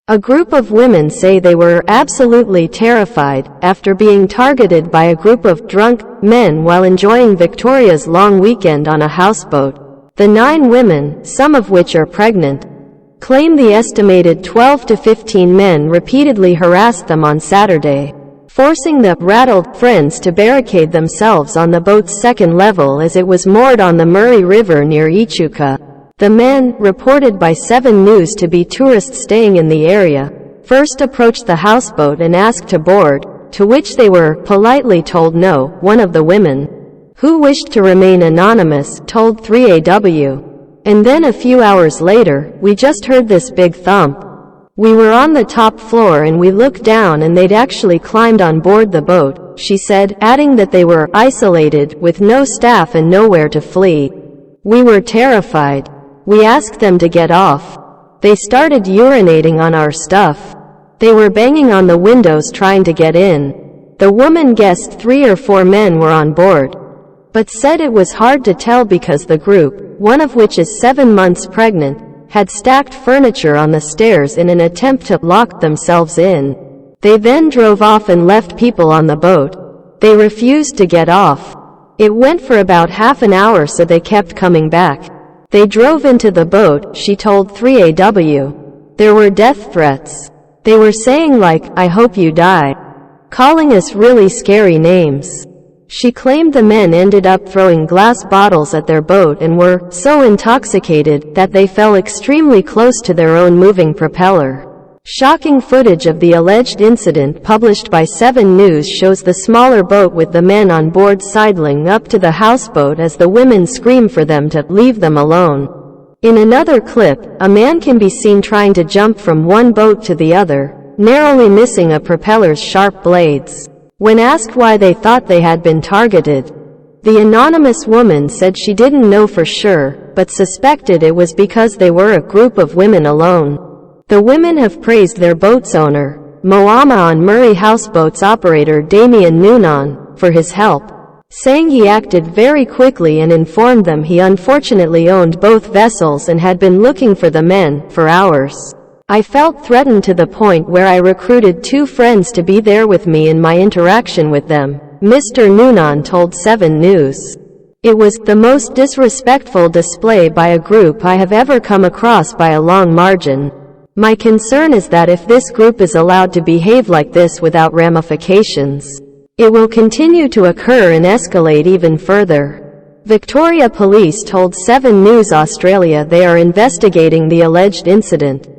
A group of women say they were absolutely terrified after being targeted by a group of drunk men while enjoying Victoria's long weekend on a houseboat. The 9 women, some of which are pregnant, claim the estimated 12 to 15 men repeatedly harassed them on Saturday, forcing the rattled friends to barricade themselves on the boat's second level as it was moored on the Murray River near Echuca. The men, reported by 7 News to be tourists staying in the area, first approached the houseboat and asked to board, to which they were politely told no. One of the women, who wished to remain anonymous, told 3AW. And then a few hours later, we just heard this big thump. We were on the top floor and we looked down and they'd actually climbed on board the boat, she said, adding that they were isolated, with no staff and nowhere to flee. We were terrified. We asked them to get off. They started urinating on our stuff. They were banging on the windows trying to get in. The woman guessed 3 or 4 men were on board, but said it was hard to tell because the group, one of which is 7 months pregnant, had stacked furniture on the stairs in an attempt to lock themselves in. They then drove off and left people on the boat. They refused to get off. It went for about half an hour, so they kept coming back. They drove into the boat, she told 3AW. There were death threats. They were saying like, I hope you die, calling us really scary names. She claimed the men ended up throwing glass bottles at their boat and were so intoxicated that they fell extremely close to their own moving propeller. Shocking footage of the alleged incident published by 7 News shows the smaller boat with the men on board sidling up to the houseboat as the women scream for them to leave them alone. In another clip, a man can be seen trying to jump from one boat to the other, narrowly missing a propeller's sharp blades. When asked why they thought they had been targeted, the anonymous woman said she didn't know for sure, but suspected it was because they were a group of women alone. The women have praised their boat's owner, Moama on Murray Houseboat's operator Damien Noonan, for his help, saying he acted very quickly and informed them he unfortunately owned both vessels and had been looking for the men for hours. I felt threatened to the point where I recruited 2 friends to be there with me in my interaction with them, Mr. Noonan told 7 News. It was the most disrespectful display by a group I have ever come across by a long margin. My concern is that if this group is allowed to behave like this without ramifications, it will continue to occur and escalate even further. Victoria Police told 7 News Australia they are investigating the alleged incident.